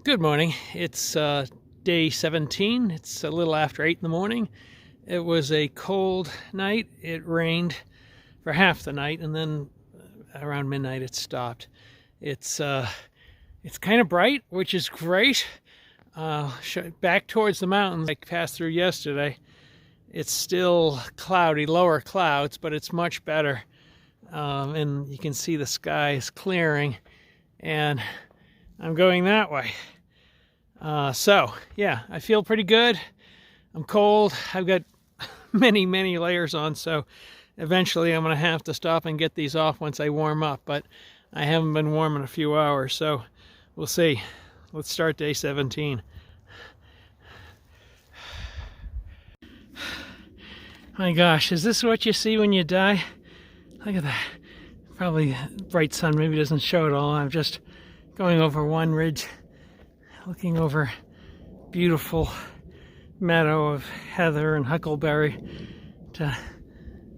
Good morning. It's day 17. It's a little after 8 in the morning. It was a cold night. It rained for half the night, and then around midnight it stopped. It's kind of bright, which is great. Back towards the mountains I passed through yesterday, it's still cloudy, lower clouds, but it's much better. And you can see the sky is clearing, and I'm going that way. So yeah, I feel pretty good. I'm cold. I've got many layers on, so eventually I'm going to have to stop and get these off once I warm up, but I haven't been warm in a few hours, so we'll see. Let's start day 17. My gosh, is this what you see when you die? Look at that. Probably bright sun maybe doesn't show it all. I'm just going over one ridge, looking over beautiful meadow of heather and huckleberry to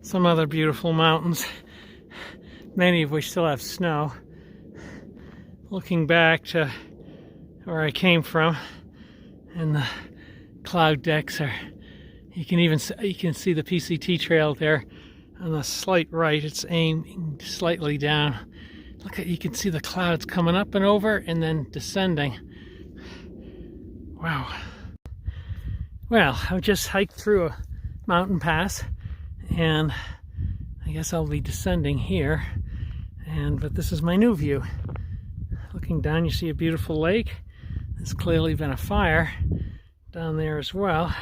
some other beautiful mountains, many of which still have snow. Looking back to where I came from, and the cloud decks are, you can see the PCT trail there on the slight right. It's aiming slightly down. Look at, you can see the clouds coming up and over and then descending. Wow. Well, I've just hiked through a mountain pass, and I guess I'll be descending here. But this is my new view. Looking down, you see a beautiful lake. There's clearly been a fire down there as well.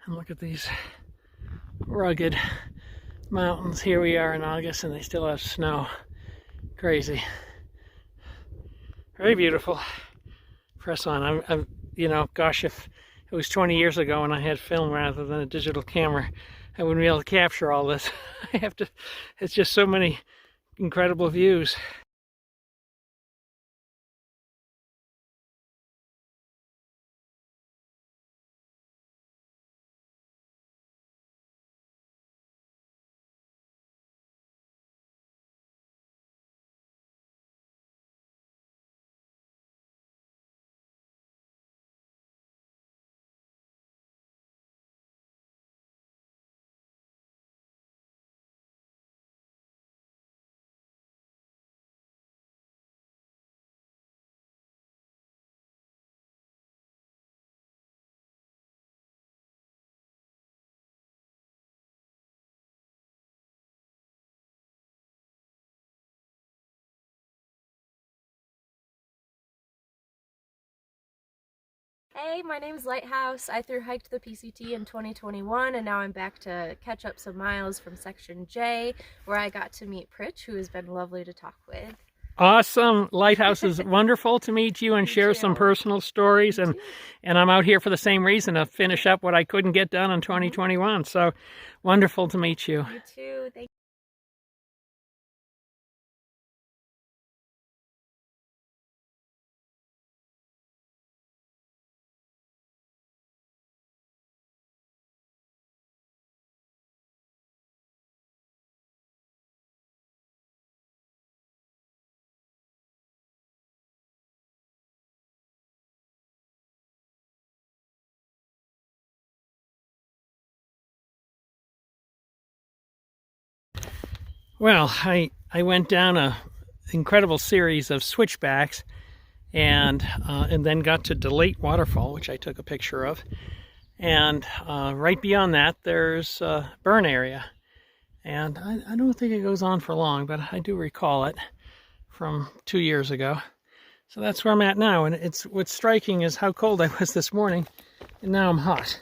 And look at these rugged mountains. Here we are in August, and they still have snow. Crazy. Very beautiful. Press on. I'm you know, gosh, if it was 20 years ago and I had film rather than a digital camera, I wouldn't be able to capture all this. It's just so many incredible views. Hey, my name's Lighthouse. I thru-hiked the PCT in 2021, and now I'm back to catch up some miles from Section J, where I got to meet Pritch, who has been lovely to talk with. Awesome. Lighthouse is wonderful to meet you and share some personal stories, and I'm out here for the same reason, to finish up what I couldn't get done in 2021. So wonderful to meet you. You too. Thank you. Well, I went down a incredible series of switchbacks, and then got to Delate Waterfall, which I took a picture of. And right beyond that, there's a burn area. And I don't think it goes on for long, but I do recall it from 2 years ago. So that's where I'm at now. And what's striking is how cold I was this morning, and now I'm hot.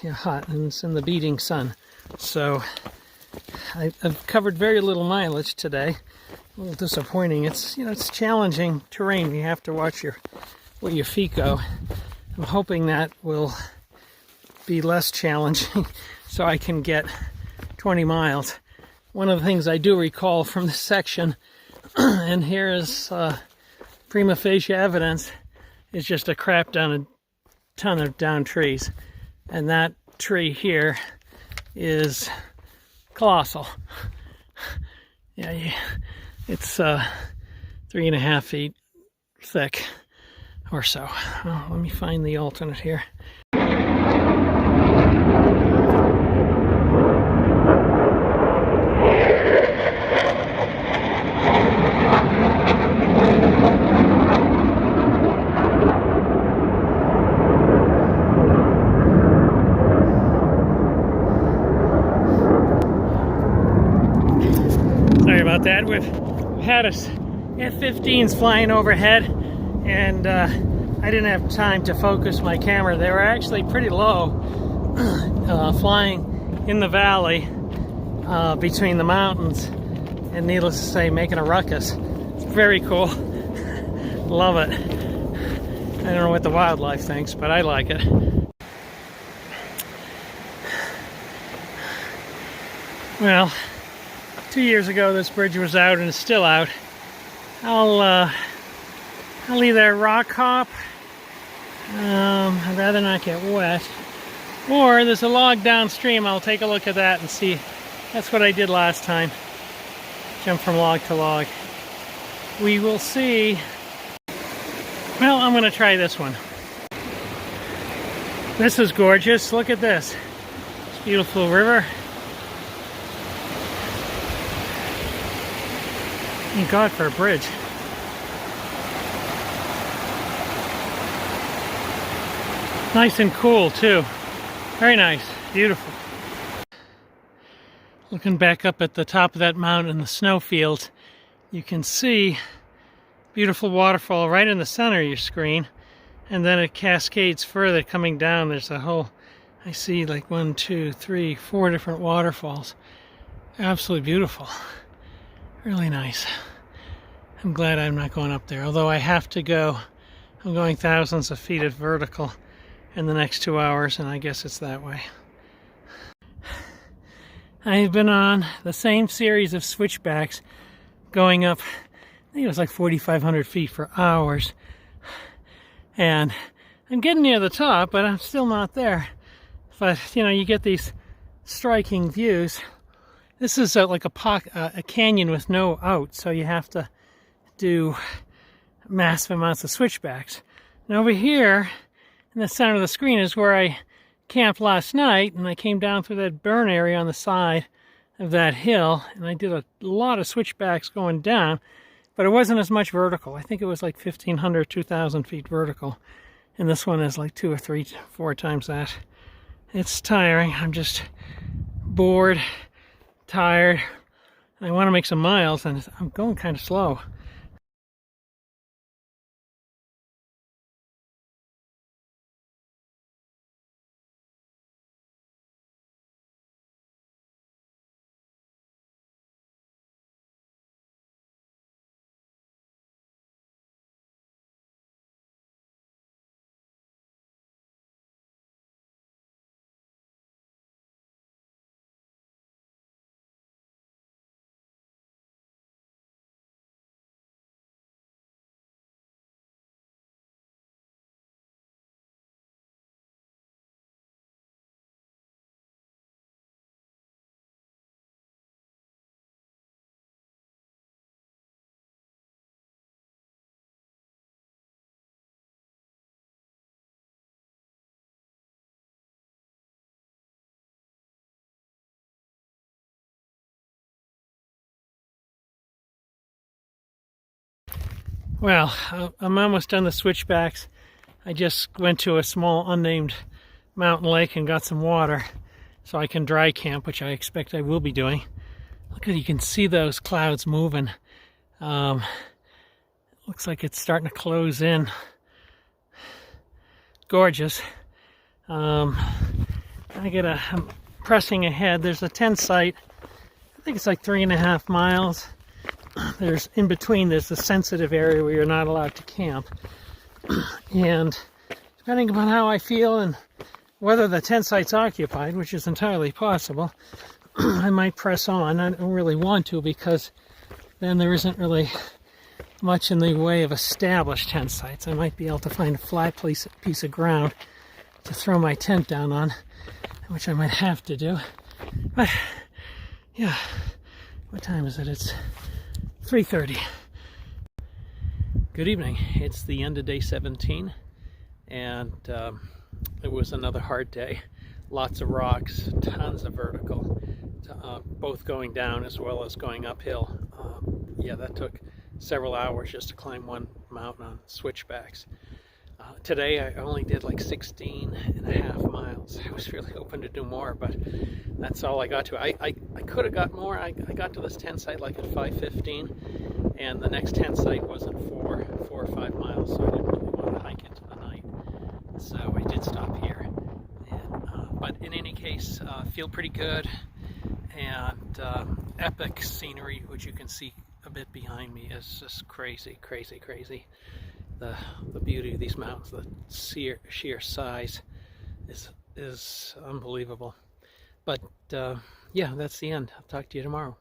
Yeah, hot, and it's in the beating sun. So I've covered very little mileage today. A little disappointing. It's challenging terrain. You have to watch where your feet go. I'm hoping that will be less challenging so I can get 20 miles. One of the things I do recall from this section, and here is prima facie evidence, is just a crap ton of downed trees. And that tree here is colossal. Yeah, it's 3.5 feet thick or so. Oh, let me find the alternate here. Sorry about that. We've had us F-15s flying overhead, and I didn't have time to focus my camera. They were actually pretty low, flying in the valley between the mountains, and needless to say, making a ruckus. It's very cool. Love it. I don't know what the wildlife thinks, but I like it. Well, 2 years ago this bridge was out and it's still out. I'll either rock hop, I'd rather not get wet, or there's a log downstream. I'll take a look at that and see. That's what I did last time. Jump from log to log. We will see. Well, I'm going to try this one. This is gorgeous. Look at this. This beautiful river. Thank God for a bridge. Nice and cool too. Very nice. Beautiful. Looking back up at the top of that mountain in the snowfields, you can see beautiful waterfall right in the center of your screen, and then it cascades further coming down. There's a whole, I see like 1, 2, 3, 4 different waterfalls. Absolutely beautiful. Really nice. I'm glad I'm not going up there, although I have to go. I'm going thousands of feet at vertical in the next 2 hours, and I guess it's that way. I've been on the same series of switchbacks going up, I think it was like 4,500 feet for hours. And I'm getting near the top, but I'm still not there. But, you know, you get these striking views. This is like a canyon with no out, so you have to do massive amounts of switchbacks. And over here, in the center of the screen, is where I camped last night, and I came down through that burn area on the side of that hill, and I did a lot of switchbacks going down, but it wasn't as much vertical. I think it was like 1,500, 2,000 feet vertical, and this one is like 2 or 3, 4 times that. It's tiring. I'm just bored, tired, and I want to make some miles, and I'm going kind of slow. Well, I'm almost done the switchbacks. I just went to a small unnamed mountain lake and got some water so I can dry camp, which I expect I will be doing. Look at, you can see those clouds moving. Looks like it's starting to close in. Gorgeous. I'm pressing ahead. There's a tent site. I think it's like 3.5 miles. There's in between, there's a sensitive area where you're not allowed to camp. And depending upon how I feel and whether the tent site's occupied, which is entirely possible, I might press on. I don't really want to, because then there isn't really much in the way of established tent sites. I might be able to find a flat piece of ground to throw my tent down on, which I might have to do. But yeah, what time is it? It's 3:30. Good evening. It's the end of day 17, and it was another hard day. Lots of rocks, tons of vertical, both going down as well as going uphill. Yeah, that took several hours just to climb one mountain on switchbacks. Today I only did like 16.5 miles. I was really hoping to do more, but that's all I got to. I could have got more. I got to this tent site like at 5:15, and the next tent site was at 4 or 5 miles, so I didn't really want to hike into the night. So I did stop here. And, but in any case, feel pretty good, and epic scenery, which you can see a bit behind me, is just crazy, crazy, crazy. The beauty of these mountains, the sheer size is unbelievable. But yeah, that's the end. I'll talk to you tomorrow.